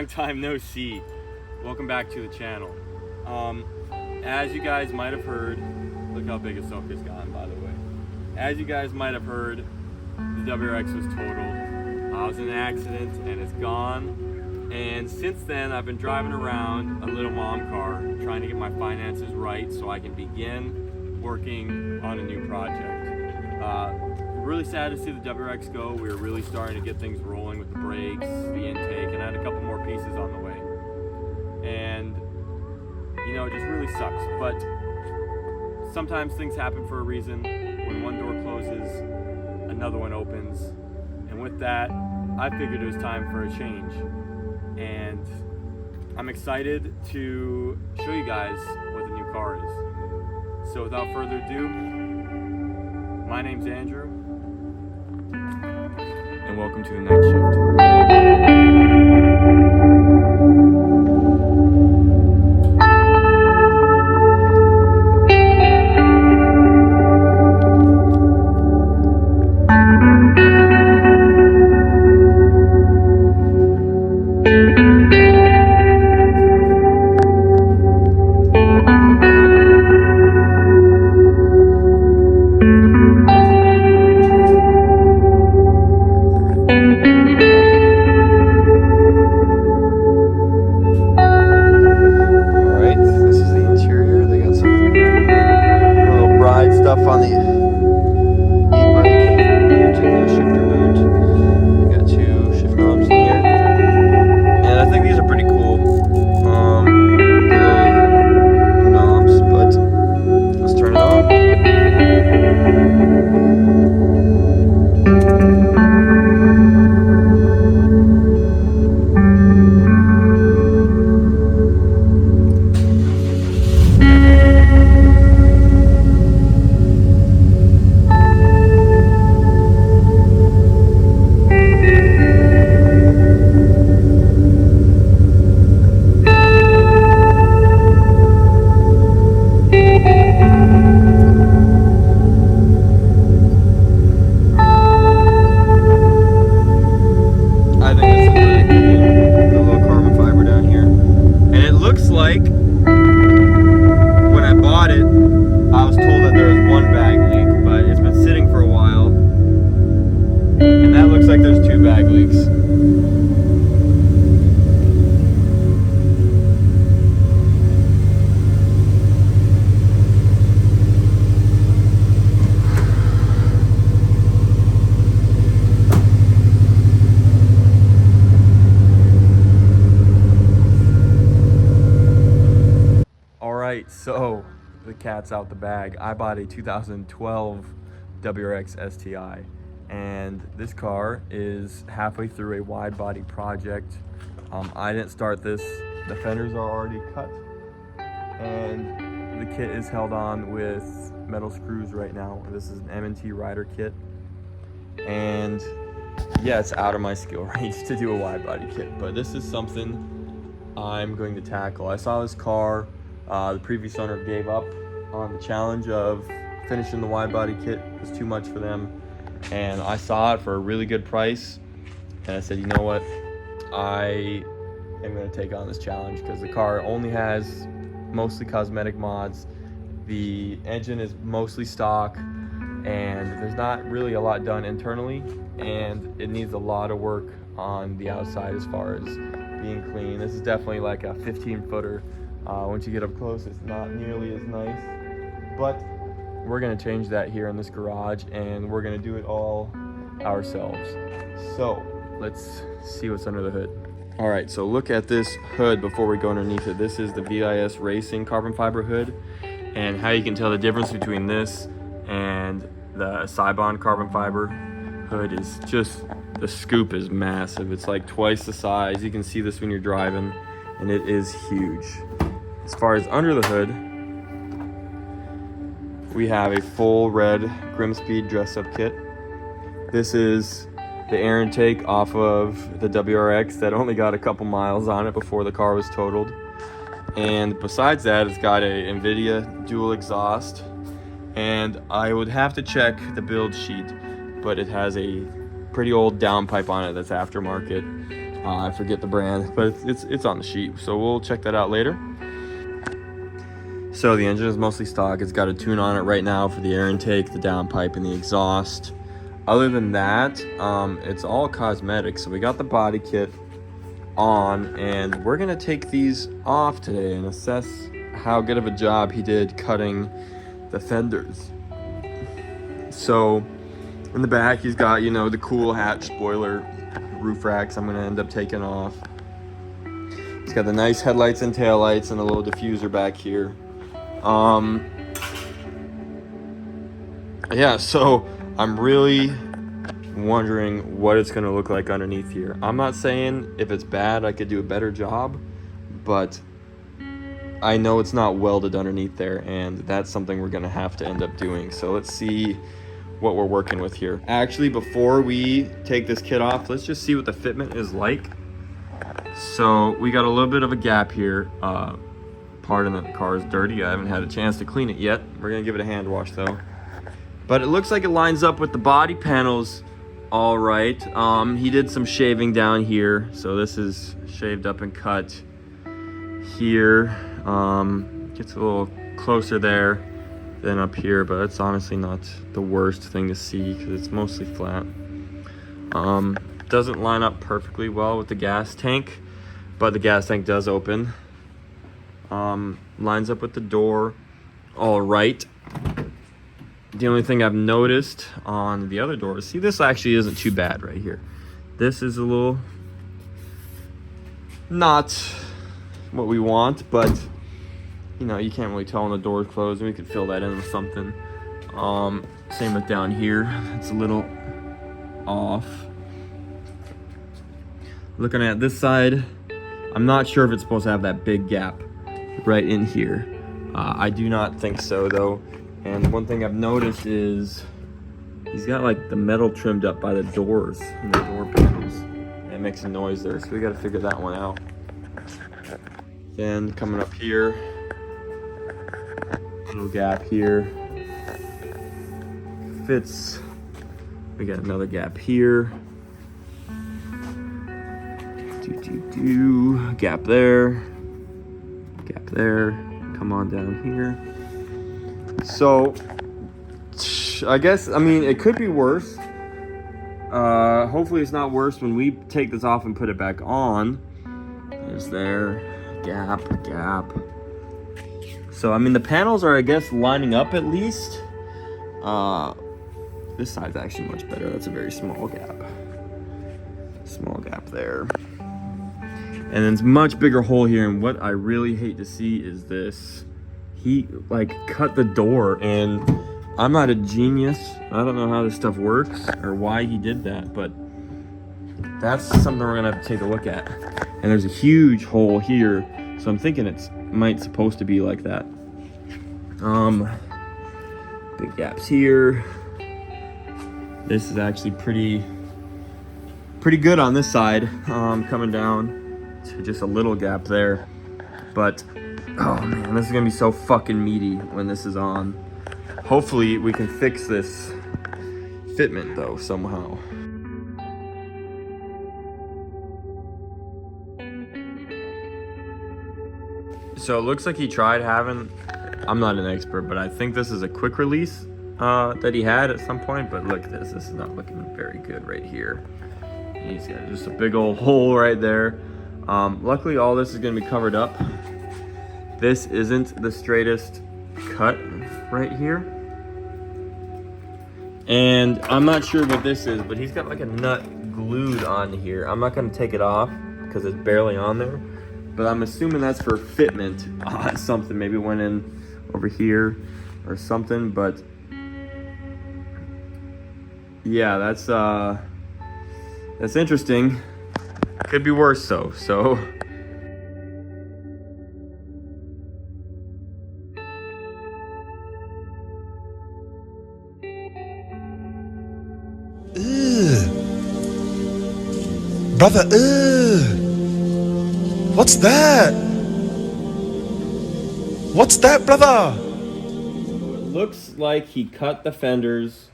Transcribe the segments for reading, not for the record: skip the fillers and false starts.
long time no see. Welcome back to the channel. As you guys might have heard, look how big Ahsoka's gotten, by the way. As you guys might have heard, the WRX was totaled. I was in an accident and it's gone. And since then, I've been driving around a little mom car, trying to get my finances right so I can begin working on a new project. Really sad to see the WRX go. We were really starting to get things rolling with the brakes, the intake, and I had a couple more pieces on the way. And, you know, it just really sucks. But sometimes things happen for a reason. When one door closes, another one opens. And with that, I figured it was time for a change. And I'm excited to show you guys what the new car is. So without further ado, my name's Andrew, and welcome to the Night Shift. On the e-brake, here's the shifter boot. We got two shift knobs in here, and I think these are pretty cool. Little knobs, but let's turn it on. Like when I bought it, I was told that there was one bag leak, but it's been sitting for a while, and that looks like there's two bag leaks. So the cat's out the bag. I bought a 2012 WRX STI, and this car is halfway through a wide body project. I didn't start this. The fenders are already cut, and the kit is held on with metal screws right now. This is an M&T Rider kit, and yeah, it's out of my skill range to do a wide body kit, but this is something I'm going to tackle. I saw this car. The previous owner gave up on the challenge of finishing the wide body kit. It was too much for them, and I saw it for a really good price, and I said, you know what, I am going to take on this challenge because the car only has mostly cosmetic mods. The engine is mostly stock, and there's not really a lot done internally, and it needs a lot of work on the outside as far as being clean. This is definitely like a 15-footer. Once you get up close, it's not nearly as nice, but we're going to change that here in this garage, and we're going to do it all ourselves. So let's see what's under the hood. All right, so look at this hood before we go underneath it. This is the VIS Racing carbon fiber hood, and how you can tell the difference between this and the Cybon carbon fiber hood is just, the scoop is massive. It's like twice the size. You can see this when you're driving, and it is huge. As far as under the hood, we have a full red Grimspeed dress-up kit. This is the air intake off of the WRX that only got a couple miles on it before the car was totaled. And besides that, it's got a NVIDIA dual exhaust. And I would have to check the build sheet, but it has a pretty old downpipe on it that's aftermarket. I forget the brand, but it's on the sheet, so we'll check that out later. So the engine is mostly stock. It's got a tune on it right now for the air intake, the downpipe, and the exhaust. Other than that, it's all cosmetic. So we got the body kit on, and we're gonna take these off today and assess how good of a job he did cutting the fenders. So in the back, he's got, you know, the cool hatch spoiler roof racks I'm gonna end up taking off. He's got the nice headlights and taillights and a little diffuser back here. Yeah, so I'm really wondering what it's gonna look like underneath here. I'm not saying if it's bad I could do a better job, but I know it's not welded underneath there, and that's something we're gonna have to end up doing. So let's see what we're working with here. Actually, before we take this kit off, let's just see what the fitment is like. So we got a little bit of a gap here. Pardon that the car is dirty. I haven't had a chance to clean it yet. We're gonna give it a hand wash though. But it looks like it lines up with the body panels all right. He did some shaving down here. So this is shaved up and cut here. Gets a little closer there than up here, but it's honestly not the worst thing to see because it's mostly flat. Doesn't line up perfectly well with the gas tank, but the gas tank does open. Lines up with the door all right. The only thing I've noticed on the other doors, see, this actually isn't too bad right here. This is a little not what we want, but you know, you can't really tell when the door's closed, and we could fill that in with something. Same with down here, it's a little off. Looking at this side, I'm not sure if it's supposed to have that big gap right in here. I do not think so though. And one thing I've noticed is he's got like the metal trimmed up by the doors and the door panels. It makes a noise there, so we got to figure that one out. Then coming up here, little gap here. Fits. We got another gap here. Gap there. Gap there. Come on down here. So, I guess, I mean, it could be worse. Hopefully it's not worse when we take this off and put it back on. There's there. Gap. So, I mean, the panels are, I guess, lining up at least. This side's actually much better. That's a very small gap. Small gap there. And then it's a much bigger hole here. And what I really hate to see is this. He, like, cut the door. And I'm not a genius. I don't know how this stuff works or why he did that. But that's something we're going to have to take a look at. And there's a huge hole here. So I'm thinking it's might supposed to be like that. Big gaps here. This is actually pretty good on this side. Coming down to just a little gap there. But oh man, this is gonna be so fucking meaty when this is on. Hopefully we can fix this fitment though somehow. So it looks like he tried having, I'm not an expert, but I think this is a quick release that he had at some point. But look at this is not looking very good right here. He's got just a big old hole right there. Luckily all this is gonna be covered up. This isn't the straightest cut right here. And I'm not sure what this is, but he's got like a nut glued on here. I'm not gonna take it off because it's barely on there. But I'm assuming that's for fitment. Something maybe went in over here or something. But yeah, that's interesting. Could be worse though. So brother, what's that? What's that, brother? it looks like he cut the fenders,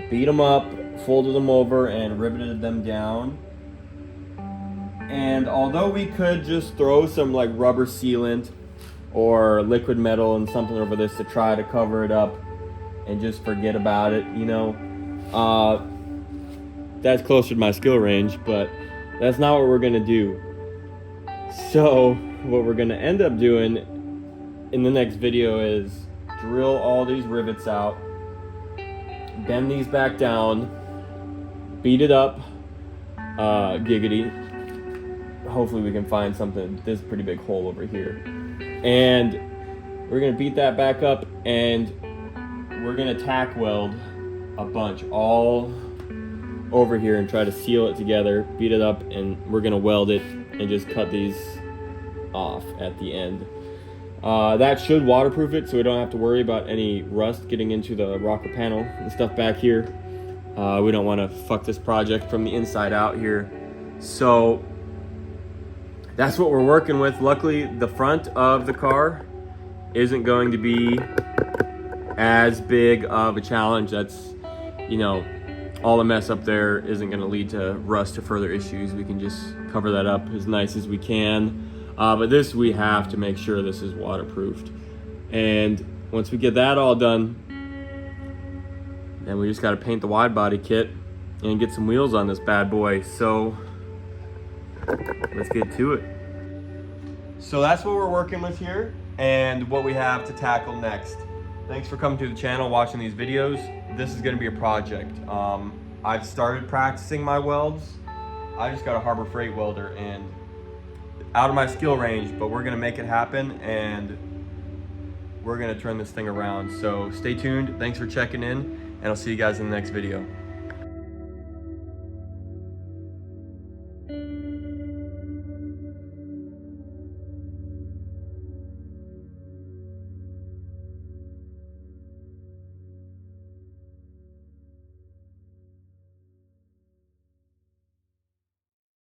beat them up, folded them over, and riveted them down. And although we could just throw some like rubber sealant or liquid metal and something over this to try to cover it up and just forget about it, you know, that's closer to my skill range, but that's not what we're gonna do. So what we're gonna end up doing in the next video is drill all these rivets out, bend these back down, beat it up, giggity. Hopefully we can find something, this pretty big hole over here. And we're gonna beat that back up and we're gonna tack weld a bunch all over here and try to seal it together, beat it up, and we're gonna weld it and just cut these off at the end. That should waterproof it so we don't have to worry about any rust getting into the rocker panel and stuff back here. We don't want to fuck this project from the inside out here. So that's what we're working with. Luckily, the front of the car isn't going to be as big of a challenge. That's, you know, all the mess up there isn't going to lead to rust or further issues. We can just cover that up as nice as we can. But this, we have to make sure this is waterproofed. And once we get that all done, then we just got to paint the wide body kit and get some wheels on this bad boy. So let's get to it. So that's what we're working with here and what we have to tackle next. Thanks for coming to the channel, watching these videos. This is gonna be a project. I've started practicing my welds. I just got a Harbor Freight welder and out of my skill range, but we're gonna make it happen and we're gonna turn this thing around. So stay tuned, thanks for checking in, and I'll see you guys in the next video.